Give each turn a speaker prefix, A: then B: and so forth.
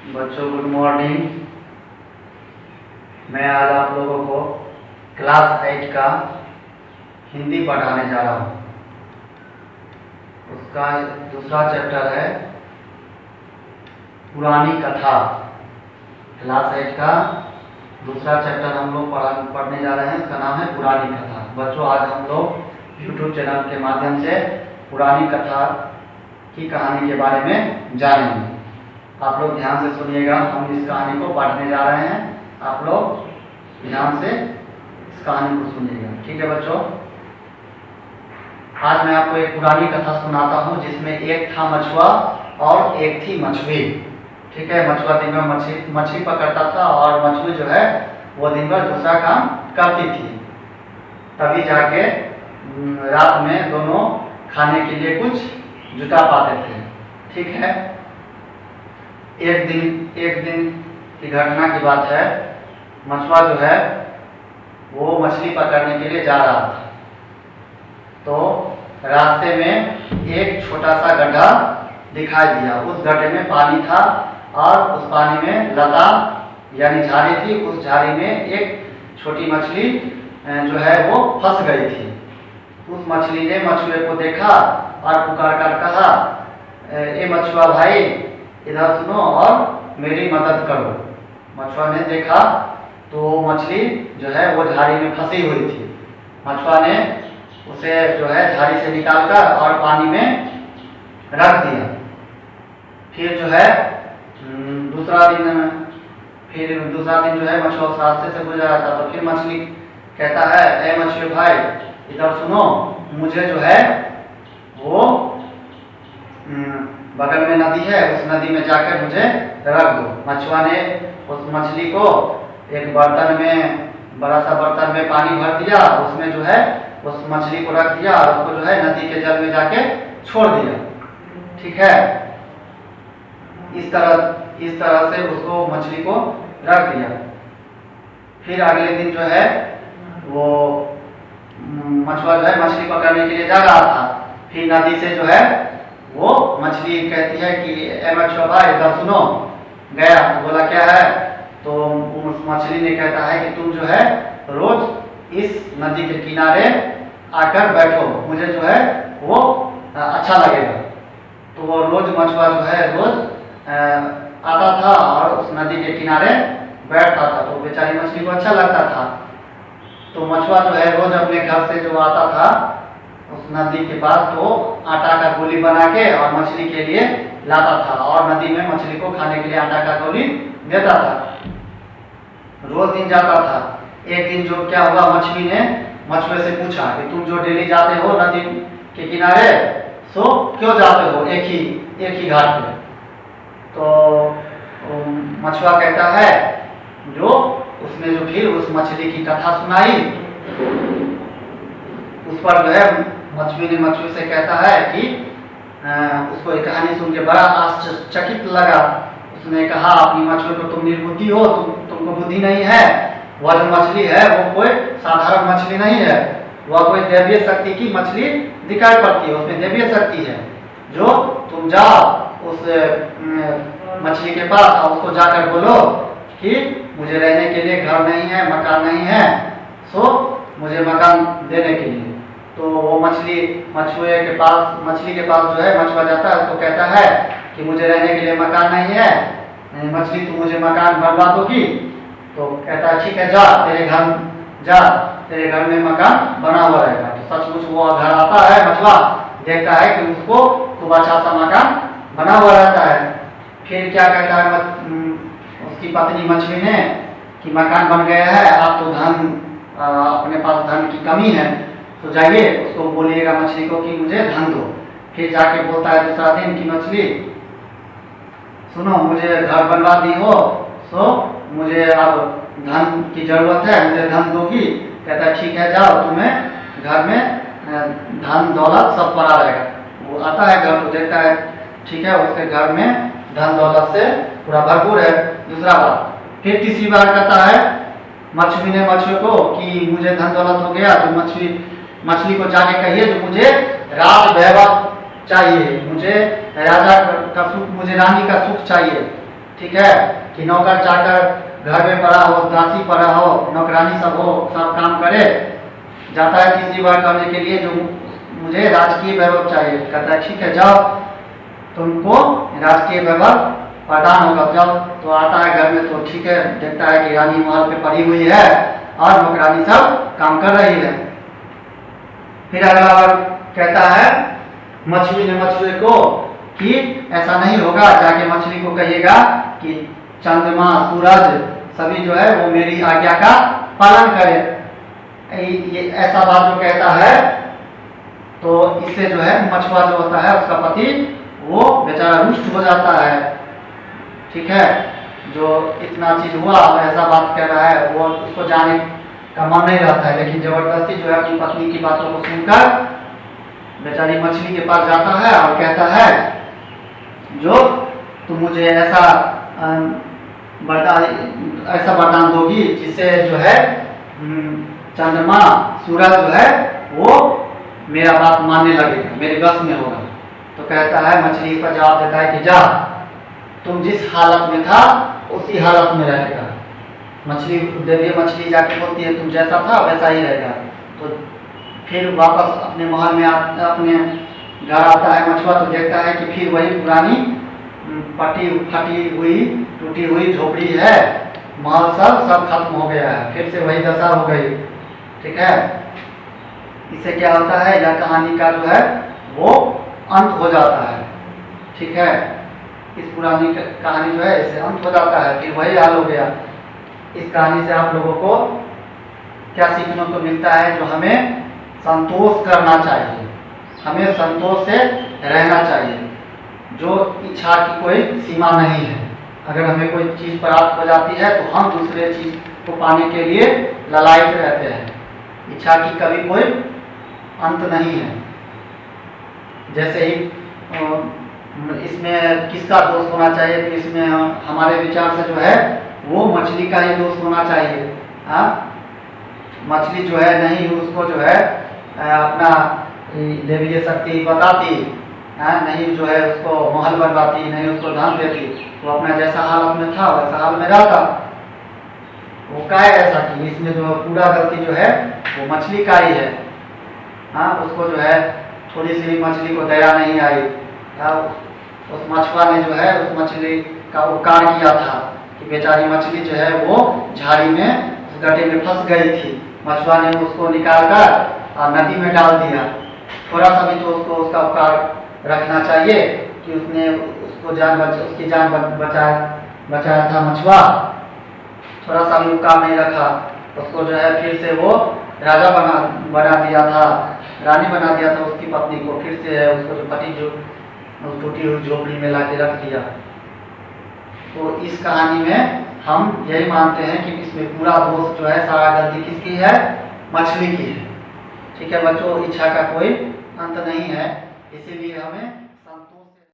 A: बच्चों good morning. मैं आज आप लोगों को क्लास 8 का हिंदी पढ़ाने जा रहा हूँ। उसका दूसरा चैप्टर है पुरानी कथा। क्लास 8 का दूसरा चैप्टर हम लोग पढ़ने जा रहे हैं। उसका नाम है पुरानी कथा। बच्चों, आज हम लोग यूट्यूब चैनल के माध्यम से पुरानी कथा की कहानी के बारे में जानेंगे। आप लोग ध्यान से सुनिएगा। हम इस कहानी को पढ़ने जा रहे हैं। आप लोग ध्यान से इस कहानी को सुनिएगा, ठीक है बच्चों। आज मैं आपको एक पुरानी कथा सुनाता हूँ जिसमें एक था मछुआ और एक थी मछली, ठीक है। मछुआ दिन भर मछली पकड़ता था और मछली जो है वो दिन भर दूसरा काम करती थी। तभी जाके रात में दोनों खाने के लिए कुछ जुटा पाते थे, ठीक है। एक दिन की घटना की बात है। मछुआ जो है वो मछली पकड़ने के लिए जा रहा था। तो रास्ते में एक छोटा सा गड्ढा दिखाई दिया। उस गड्ढे में पानी था और उस पानी में लता यानी झाड़ी थी। उस झाड़ी में एक छोटी मछली जो है वो फंस गई थी। उस मछली ने मछुए को देखा और पुकार कर कहा, ए मछुआ भाई, इधर सुनो और मेरी मदद करो। मछुआ ने देखा तो मछली जो है वो झाड़ी में फंसी हुई थी। मछुआ ने उसे जो है झाड़ी से निकालकर और पानी में रख दिया। फिर जो है दूसरा दिन जो है मछुआ उस रास्ते से गुजर रहा था। तो फिर मछली कहता है, ए मछुए भाई, इधर सुनो, मुझे जो है वो बगल में नदी है, उस नदी में जाकर मुझे रख दो। मछुआ ने उस मछली को एक बर्तन में, बड़ा सा बर्तन में पानी भर दिया। उसमें जो है उस मछली को रख दिया और उसको जो है नदी के जल में जाके छोड़ दिया, ठीक है। इस तरह से उसको मछली को रख दिया। फिर अगले दिन जो है वो मछुआ जो है मछली पकड़ने के लिए जा रहा था। फिर नदी से जो है वो मछली कहती है कि ए मछुआ भाई, इधर सुनो। गया तो बोला, क्या है? तो उस मछली ने कहता है कि तुम जो है रोज इस नदी के किनारे आकर बैठो, मुझे जो है वो अच्छा लगेगा। तो वो रोज मछुआ जो है रोज आता था और उस नदी के किनारे बैठता था। तो बेचारी मछली को अच्छा लगता था। तो मछुआ जो है रोज अपने घर से जो आता था उस नदी के पास, तो आटा का गोली बना के और मछली के लिए लाता था और नदी में मछली को खाने के लिए आटा का गोली देता था। रोज दिन जाता था। एक दिन जो क्या हुआ, मछली ने मछुए से पूछा कि तुम जो डेली जाते हो नदी के किनारे, सो क्यों जाते हो एक ही घाट पे? तो मछुआ कहता है, जो उसने जो फिर उस मछली की कथा सुनाई, उस पर जो है मछली ने मछुए से कहता है कि उसको एक कहानी सुन के बड़ा आश्चर्यचकित लगा। उसने कहा, अपनी मछली को तुम निर्बुद्धि हो, तुमको बुद्धि नहीं है। वह जो मछली है वो कोई साधारण मछली नहीं है, वह कोई दैवीय शक्ति की मछली दिखाई पड़ती है। उसमें दैवीय शक्ति है। जो तुम जाओ उस मछली के पास और उसको जाकर बोलो कि मुझे रहने के लिए घर नहीं है, मकान नहीं है, सो मुझे मकान देने के लिए। तो वो मछली के पास जो है मछुआ जाता है, उसको कहता है कि मुझे रहने के लिए मकान नहीं है, मछली तू मुझे मकान बनवा दोगी? तो कहता है, ठीक है, जा तेरे घर में मकान बना हुआ रहेगा। तो सचमुच वो घर आता है मछुआ, देखता है कि उसको खूब अच्छा सा मकान बना हुआ रहता है। फिर क्या कहता है उसकी पत्नी मछली ने कि मकान बन गया है, आप तो अपने पास धन की कमी है, तो जाइए उसको बोलिएगा मछली को कि मुझे धन दो। फिर जाके बोलता है दूसरा दिन की मछली, सुनो, मुझे घर बनवा दी हो, सो मुझे अब धन की जरूरत है, मुझे धन दोगी? कहता है, ठीक है, जाओ, तुम्हें घर में धन दौलत सब पड़ा रहेगा। वो आता है घर तो देखता है, ठीक है, उसके घर में धन दौलत से पूरा भरपूर है। दूसरा बार फिर तीसरी बार कहता है मछली ने मछुए को कि मुझे धन दौलत हो गया, तो मछली को जाके कहिए जो मुझे राज वैभव चाहिए, मुझे राजा का सुख, मुझे रानी का सुख चाहिए। ठीक है, कि नौकर चाकर घर में पड़ा हो, दासी पड़ा हो, नौकरानी सब हो, सब काम करे, जाता है तीसरी बार करने के लिए, जो मुझे राजकीय वैभव चाहिए। कहता है ठीक है जाओ, तुमको राजकीय वैभव प्रदान होगा। जब तो आता है घर में, तो ठीक है, देखता है कि रानी महल पे पड़ी हुई है और नौकरानी सब काम कर रही है। फिर अगला बार कहता है मछली ने मछुए को कि ऐसा नहीं होगा, जाके मछली को कहिएगा कि चंद्रमा सूरज सभी जो है वो मेरी आज्ञा का पालन करे। ये ऐसा बात जो कहता है, तो इससे जो है मछुआ जो होता है उसका पति वो बेचारा रुष्ट हो जाता है। ठीक है, जो इतना चीज हुआ ऐसा बात कह रहा है, वो उसको जाने का मन नहीं रहता है, लेकिन जबरदस्ती जो है अपनी पत्नी की बातों को सुनकर बेचारी मछली के पास जाता है और कहता है जो तुम मुझे ऐसा वरदान दोगी जिससे जो है चंद्रमा सूरज जो है वो मेरा बात मानने लगेगा, मेरे बस में होगा। तो कहता है, मछली पर जवाब देता है कि जा, तुम जिस हालत में था उसी हालत में रहेगा। मछली देवी मछली जाके बोलती है तुम जैसा था वैसा ही रहेगा। तो फिर वापस अपने महल में अपने घर आता है मछुआ, तो देखता है कि फिर वही पुरानी फटी हुई टूटी हुई झोपड़ी है, महल सब खत्म हो गया है, फिर से वही दशा हो गई। ठीक है, इससे क्या होता है, यह कहानी का जो है वो अंत हो जाता है। ठीक है, इस पुरानी कहानी जो है इससे अंत हो जाता है, फिर वही हाल हो गया। इस कहानी से आप लोगों को क्या सीखने को मिलता है, जो हमें संतोष करना चाहिए, हमें संतोष से रहना चाहिए, जो इच्छा की कोई सीमा नहीं है। अगर हमें कोई चीज़ प्राप्त हो जाती है तो हम दूसरे चीज़ को पाने के लिए ललायत रहते हैं। इच्छा की कभी कोई अंत नहीं है। जैसे ही इसमें किसका दोष होना चाहिए, तो इसमें हमारे विचार से जो है वो मछली का ही दोष होना चाहिए। हाँ, मछली जो है नहीं उसको जो है अपना देवीय शक्ति बताती, नहीं जो है उसको महल बनवाती, नहीं उसको धन देती, तो अपना जैसा हालत में था वैसा हाल में रहता। वो क्या है ऐसा कि इसमें जो पूरा गलती जो है वो मछली का ही है। हाँ, उसको जो है थोड़ी सी भी मछली को दया नहीं आई। उस मछुआ ने जो है उस मछली का उपकार किया था कि बेचारी मछली जो है वो झाड़ी में उस गड्ढे में फंस गई थी, मछुआ ने उसको निकाल कर और नदी में डाल दिया। थोड़ा सा भी तो उसको उसका उपकार रखना चाहिए कि उसने उसको उसकी जान बचाया था मछुआ। थोड़ा सा भी उपकार नहीं रखा, उसको जो है फिर से वो राजा बना दिया था, रानी बना दिया था उसकी पत्नी को, फिर से उसको जो पति जो टूटी हुई झोपड़ी में लाके रख दिया। तो इस कहानी में हम यही मानते हैं कि इसमें पूरा दोष जो है, सारा गलती किसकी है, मछली की है। ठीक है बच्चों, इच्छा का कोई अंत नहीं है, इसीलिए हमें